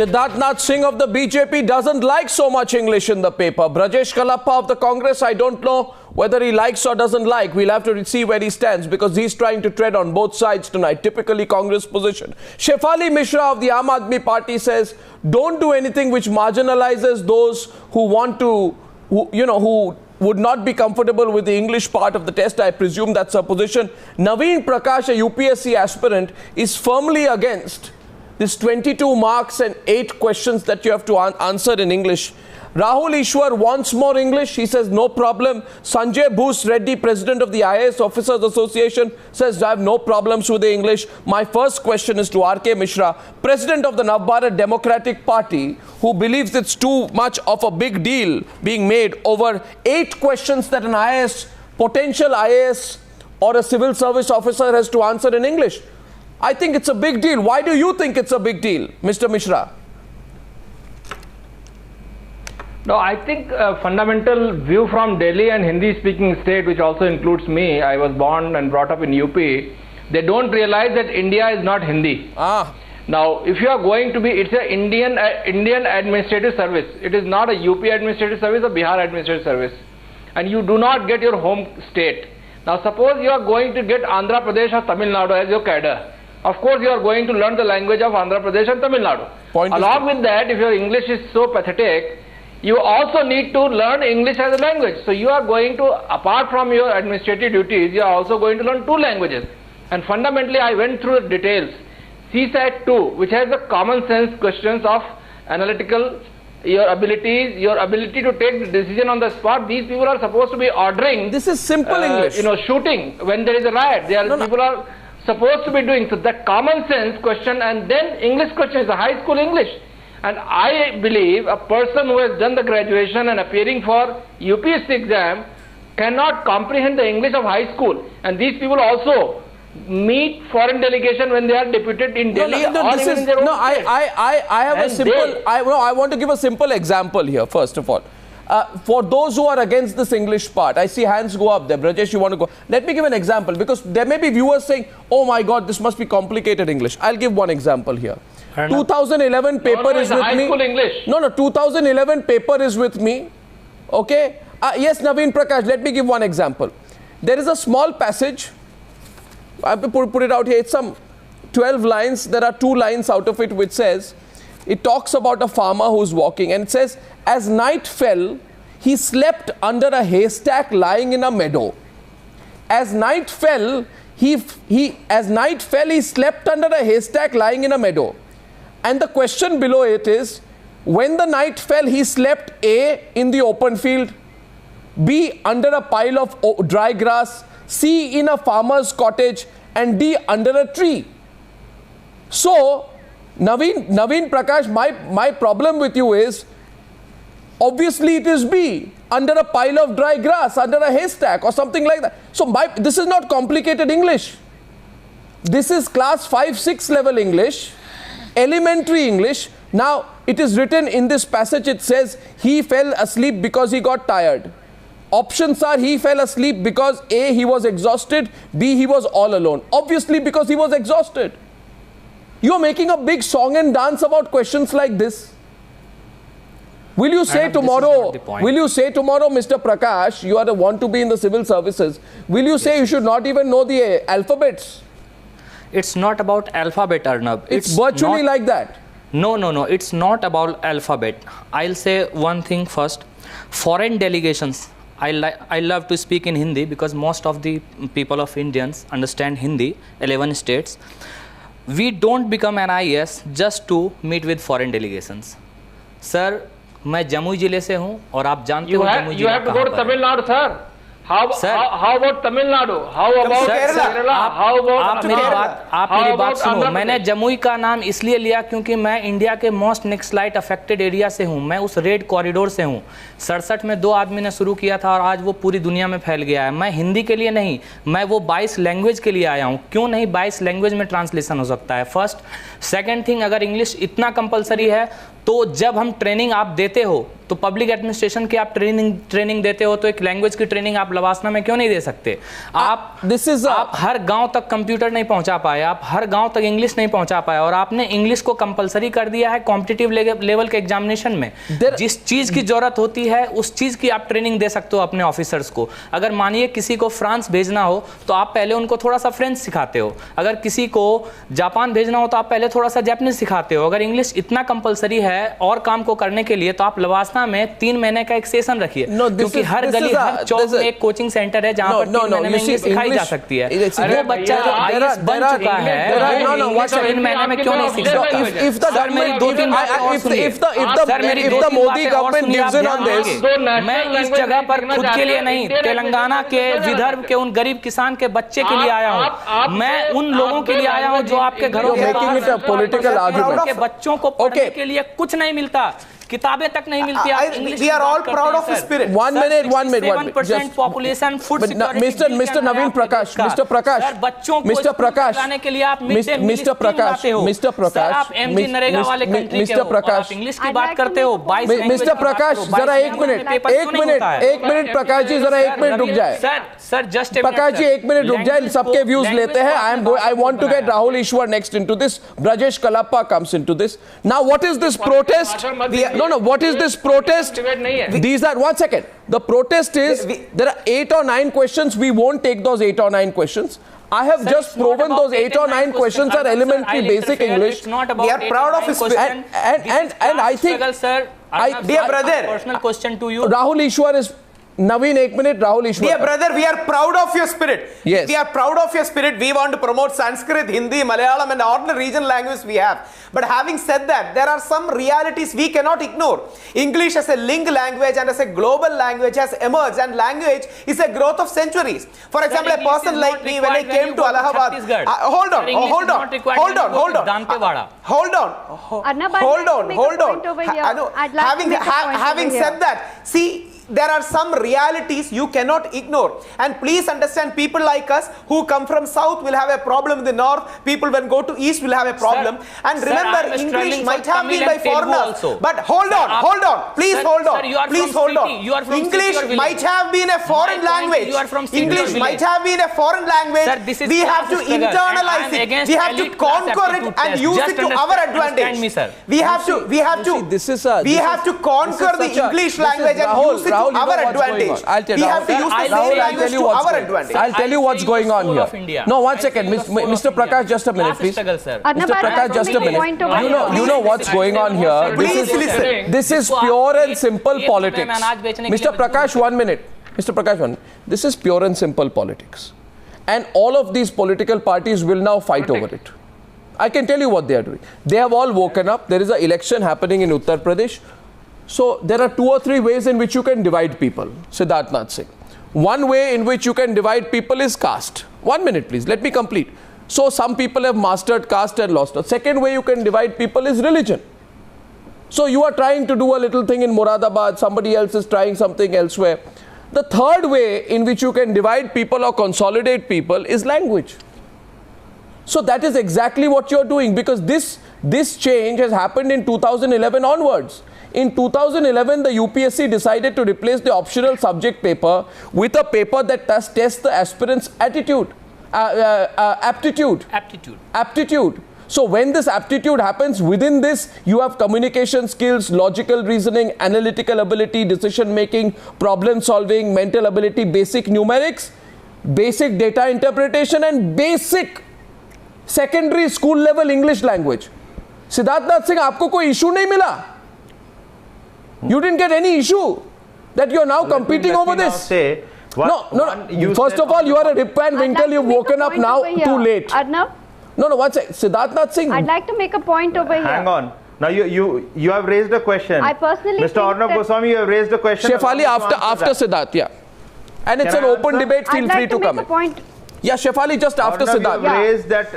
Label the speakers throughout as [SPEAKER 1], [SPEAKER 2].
[SPEAKER 1] Siddharth Nath Singh of the BJP doesn't like so much English in the paper. Brajesh Kalappa of the Congress, I don't know whether he likes or doesn't like. We'll have to see where he stands because he's trying to tread on both sides tonight. Typically Congress position. Shefali Mishra of the Aam Aadmi Party says, don't do anything which marginalizes those who want to, who would not be comfortable with the English part of the test. I presume that's her position. Naveen Prakash, a UPSC aspirant, is firmly against this 22 marks and 8 questions that you have to answer in English. Rahul Ishwar wants more English. He says no problem. Sanjay Bhoos Reddy, president of the IAS Officers Association, says I have no problems with the English. My first question is to R.K. Mishra, president of the Navbharat Democratic Party, who believes it's too much of a big deal being made over 8 questions that an IAS, potential IAS or a civil service officer has to answer in English. I think it's a big deal. Why do you think it's a big deal, Mr. Mishra?
[SPEAKER 2] No, I think a fundamental view from Delhi and Hindi-speaking state, which also includes me, I was born and brought up in UP, they don't realize that India is not Hindi. Now, if you are going to be, it's an Indian administrative service. It is not a UP administrative service or Bihar administrative service. And you do not get your home state. Now, suppose you are going to get Andhra Pradesh or Tamil Nadu as your cadre. Of course, you are going to learn the language of Andhra Pradesh and Tamil Nadu. Along with that, if your English is so pathetic, you also need to learn English as a language. So you are going to, apart from your administrative duties, you are also going to learn 2 languages. And fundamentally, I went through the details. CSAT 2, which has the common sense questions of analytical, your abilities, your ability to take the decision on the spot. These people are supposed to be ordering.
[SPEAKER 1] This is simple English.
[SPEAKER 2] Shooting when there is a riot. People are supposed to be doing. So that common sense question and then English question is a high school English. And I believe a person who has done the graduation and appearing for UPSC exam cannot comprehend the English of high school. And these people also meet foreign delegation when they are deputed in Delhi or even in their own state.
[SPEAKER 1] I have a simple, I want to give a simple example here, first of all. For those who are against this English part, I see hands go up there. Brajesh, you want to go? Let me give an example because there may be viewers saying, oh my God, this must be complicated English. I'll give one example here. 2011 paper is with me.
[SPEAKER 2] English.
[SPEAKER 1] No, 2011 paper is with me. Okay. Yes, Naveen Prakash, let me give one example. There is a small passage. I have to put it out here. It's some 12 lines. There are 2 lines out of it which says, it talks about a farmer who's walking and it says, as night fell, he slept under a haystack lying in a meadow. As night fell, he slept under a haystack lying in a meadow. And the question below it is, when the night fell, he slept A, in the open field, B, under a pile of dry grass, C, in a farmer's cottage, and D, under a tree. So, Naveen Prakash, my problem with you is, obviously it is B, under a pile of dry grass, under a haystack or something like that. So this is not complicated English. This is class 5-6 level English, elementary English. Now it is written in this passage, it says he fell asleep because he got tired. Options are he fell asleep because A, he was exhausted, B, he was all alone. Obviously because he was exhausted. You are making a big song and dance about questions like this. Will you say tomorrow, Mr. Prakash, you want to be in the civil services, will you say you should not even know the alphabets?
[SPEAKER 3] It's not about alphabet, Arnab.
[SPEAKER 1] It's virtually like that.
[SPEAKER 3] No. It's not about alphabet. I'll say one thing first. Foreign delegations. I love to speak in Hindi because most of the people of Indians understand Hindi, 11 states. We don't become an IAS just to meet with foreign delegations. Sir, मैं जमुई जिले से हूँ और आप जानते हो जमुई जिला कहाँ पर है? You have to go to Tamil Nadu, sir.
[SPEAKER 2] How about Tamil Nadu? How about Kerala? How about
[SPEAKER 3] आप मेरी बात सुनो. मैंने जमुई का नाम इसलिए लिया क्योंकि मैं इंडिया के मोस्ट नेक्सलाइट अफेक्टेड एरिया से हूँ. मैं उस रेड कॉरिडोर से हूँ. 67 में 2 आदमी ने शुरू किया था और आज वो पूरी दुनिया में फैल गया है. मैं हिंदी के लिए नहीं, मैं वो 22 लैंग्वेज के लिए आया हूँ. क्यों नहीं 22 लैंग्वेज में ट्रांसलेशन हो सकता है? फर्स्ट. सेकेंड थिंग, अगर इंग्लिश इतना कंपलसरी है तो जब हम ट्रेनिंग आप देते हो तो पब्लिक एडमिनिस्ट्रेशन की आप ट्रेनिंग देते हो, तो एक लैंग्वेज की ट्रेनिंग आप लवासना में क्यों नहीं दे सकते? आप हर गांव तक कंप्यूटर नहीं पहुंचा पाए, आप हर गांव तक इंग्लिश नहीं पहुंचा पाए, और आपने इंग्लिश को कंपलसरी कर दिया है कॉम्पिटिटिव लेवल के एग्जामिनेशन में। जिस चीज की जरूरत होती है उस चीज की आप ट्रेनिंग दे सकते हो अपने ऑफिसर्स को। अगर मानिए किसी को फ्रांस भेजना हो तो आप पहले उनको थोड़ा सा फ्रेंच सिखाते हो, अगर किसी को जापान भेजना हो तो आप पहले थोड़ा सा जापानीज सिखाते हो। अगर इंग्लिश इतना कंपलसरी है और काम को करने के लिए, तो आप लवासना में 3 महीने का एक सेशन रखिए, क्योंकि हर गली हर चौक में एक कोचिंग सेंटर है जहां पर 3 महीने में इंग्लिश सिखाई जा सकती है। वो बच्चा जो आईएएस बन चुका है 3 महीने में क्यों नहीं सीख सकता? सर मेरी 2-3 Modi government gives in on this, मैं इस जगह पर खुद के लिए नहीं, तेलंगाना के विदर्भ के उन गरीब किसान के बच्चे के लिए आया हूं। मैं उन लोगों के लिए आया हूं जो आपके घरों के बच्चों को पढ़ने के लिए कुछ नहीं मिलता, किताबें तक नहीं मिलती।
[SPEAKER 4] We are all proud of his spirit.
[SPEAKER 1] One minute.
[SPEAKER 3] 7% population food security.
[SPEAKER 1] Mr. Naveen Prakash, Mr. Prakash,
[SPEAKER 3] sir बच्चों को
[SPEAKER 1] Mr. Prakash,
[SPEAKER 3] लाने के लिए आप
[SPEAKER 1] Mr. Prakash, Mr. Prakash,
[SPEAKER 3] आप एमजी नरेगा वाले कंट्री के हो, आप इंग्लिश की बात करते हो।
[SPEAKER 1] Mr. Prakash, जरा एक मिनट प्रकाश जी, जरा 1 मिनट रुक जाए।
[SPEAKER 3] Sir just
[SPEAKER 1] Prakash ji 1 minute रुक जाए, सबके व्यूज लेते हैं। I want to get Rahul Ishwar next into this. Brajesh Kalappa comes into this. Now what is this protest? No, what is this protest? These are, 1 second. The protest is, there are 8 or 9 questions. We won't take those 8 or 9 questions. I have just proven those 8 or 9 questions are elementary basic English.
[SPEAKER 3] We are proud of his
[SPEAKER 1] and I think,
[SPEAKER 4] dear brother,
[SPEAKER 3] personal question to you.
[SPEAKER 1] Rahul Ishwar is, Naveen, 1 minute, Rahul Ishwar.
[SPEAKER 4] Dear brother, we are proud of your spirit.
[SPEAKER 1] Yes.
[SPEAKER 4] We are proud of your spirit. We want to promote Sanskrit, Hindi, Malayalam and all the regional languages we have. But having said that, there are some realities we cannot ignore. English as a link language and as a global language has emerged, and language is a growth of centuries. For example, a person like me, when I came to Allahabad, hold on. Having said that, see, there are some realities you cannot ignore, and please understand, people like us who come from south will have a problem in the north, people when go to east will have a problem. And remember, English might have been by foreigners, but hold on, please hold on. English might have been a foreign language. English might have been a foreign language. We have to internalize it, we have to conquer it and use it to our advantage. We have to conquer the English language and use it to our advantage. We have to use the same language to our advantage.
[SPEAKER 1] I'll tell you what's going on here. No, 1 second, Mr. Prakash, just a minute, please. Mr. Prakash, just a minute. You know what's going on here.
[SPEAKER 4] Please listen.
[SPEAKER 1] This is pure and simple politics. Mr. Prakash, 1 minute. Mr. Prakash, 1 minute. This is pure and simple politics. And all of these political parties will now fight over it. I can tell you what they are doing. They have all woken up. There is an election happening in Uttar Pradesh. So there are 2 or 3 ways in which you can divide people, Siddharth Nath Singh. One way in which you can divide people is caste. 1 minute, please. Let me complete. So some people have mastered caste and lost it. Second way you can divide people is religion. So you are trying to do a little thing in Moradabad, somebody else is trying something elsewhere. The third way in which you can divide people or consolidate people is language. So that is exactly what you are doing, because this change has happened in 2011 onwards. In 2011, the UPSC decided to replace the optional subject paper with a paper that tests the aspirant's aptitude. So when this aptitude happens, within this you have communication skills, logical reasoning, analytical ability, decision making, problem solving, mental ability, basic numerics, basic data interpretation and basic secondary school level English language. Siddharth Nath Singh, aapko koi issue nahi mila? You didn't get any issue that you are now competing over this. No. First of all, you are a Rip Van Winkle. You've woken up now too late.
[SPEAKER 5] Arnab?
[SPEAKER 1] No, 1 second. Siddharth Nath Singh.
[SPEAKER 5] I'd like to make a point over here.
[SPEAKER 6] Hang on. Now you have raised a question.
[SPEAKER 5] I personally
[SPEAKER 6] Mr. Arnab Goswami, you have raised a question.
[SPEAKER 1] Shefali, after Siddharth, yeah. And it's an open debate. Feel free to come in. Yeah, Shefali, just after Siddharth.
[SPEAKER 6] You have raised that.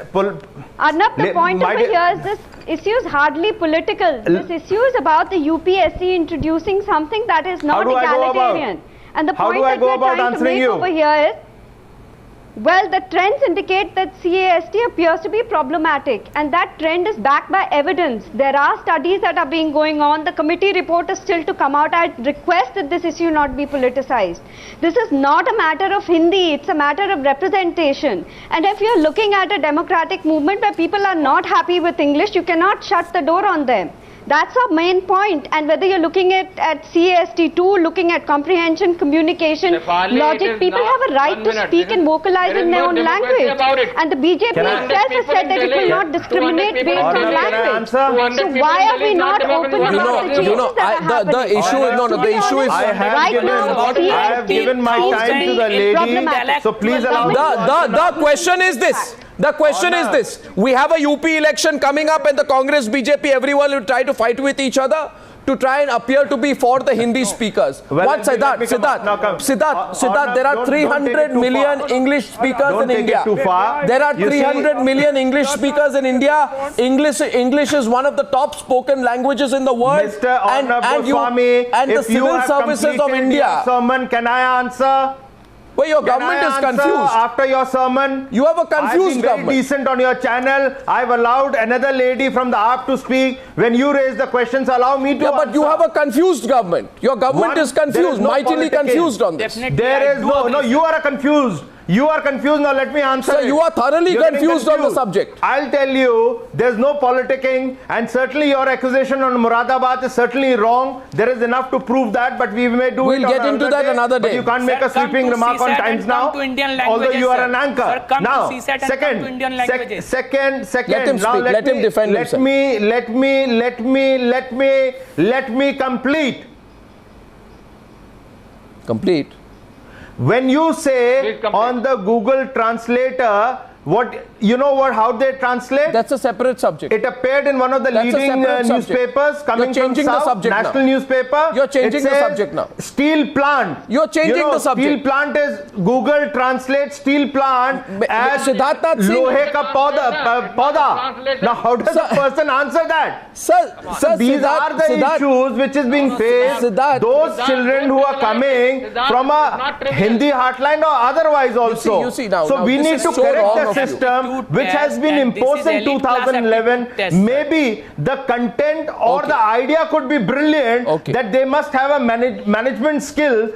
[SPEAKER 5] Arnab, the point over here is this issue is hardly political. This issue is about the UPSC introducing something that is not egalitarian. And the point that we are trying to make over here is, Well, the trends indicate that CAST appears to be problematic, and that trend is backed by evidence. There are studies that are being going on. The committee report is still to come out. I request that this issue not be politicized. This is not a matter of Hindi, it's a matter of representation. And if you're looking at a democratic movement where people are not happy with English, you cannot shut the door on them. That's our main point. And whether you're looking at CAST2, looking at comprehension, communication, logic, people have a right to speak and vocalize in their own language. And the BJP itself has said that it will not discriminate based on language. So why are we not open about the changes that are happening?
[SPEAKER 1] The issue is
[SPEAKER 6] I have given my time to the lady, so please allow me.
[SPEAKER 1] The question is this. The question is this. We have a UP election coming up, and the Congress, BJP, everyone will try to fight with each other to try and appear to be for the Hindi speakers.
[SPEAKER 6] Well,
[SPEAKER 1] what, Siddharth, there are 300 million English speakers in India. There are 300 million English speakers in India. English is one of the top spoken languages in the world.
[SPEAKER 6] Mr. Honorable Swami,
[SPEAKER 1] and the civil services of India.
[SPEAKER 6] Sermon, can I answer?
[SPEAKER 1] Well, your government is confused.
[SPEAKER 6] After your sermon,
[SPEAKER 1] you have a confused government.
[SPEAKER 6] I've been very decent on your channel. I've allowed another lady from the AAP to speak. When you raise the questions, allow me to answer.
[SPEAKER 1] But you have a confused government. Your government is confused, mightily confused on this.
[SPEAKER 6] There is no, you are confused. You are confused. Now let me answer.
[SPEAKER 1] So you are thoroughly confused on the subject.
[SPEAKER 6] I'll tell you, there's no politicking, and certainly your accusation on Moradabad is certainly wrong. There is enough to prove that, but we may do it.
[SPEAKER 1] We'll get into that another day.
[SPEAKER 6] But you can't make a sweeping remark on Times Now, although you are an anchor. Now, second.
[SPEAKER 1] Let him speak. Let him defend himself.
[SPEAKER 6] Let me complete.
[SPEAKER 1] Complete.
[SPEAKER 6] When you say on the Google Translator, how they translate?
[SPEAKER 1] That's a separate subject.
[SPEAKER 6] It appeared in one of the leading newspapers coming from South, national newspaper.
[SPEAKER 1] You're changing the subject now.
[SPEAKER 6] Steel plant.
[SPEAKER 1] You're changing the subject.
[SPEAKER 6] Steel plant is, Google translates steel plant as
[SPEAKER 1] Siddharth Singh.
[SPEAKER 6] lohe ka pauda. Now how does a person answer that?
[SPEAKER 1] Sir,
[SPEAKER 6] these are the issues which is being faced. Those children who are coming from a Hindi heartland or otherwise also.
[SPEAKER 1] You see now,
[SPEAKER 6] so we need to correct the system which has been imposed in 2011. Maybe the content or the idea could be brilliant, that they must have a management skill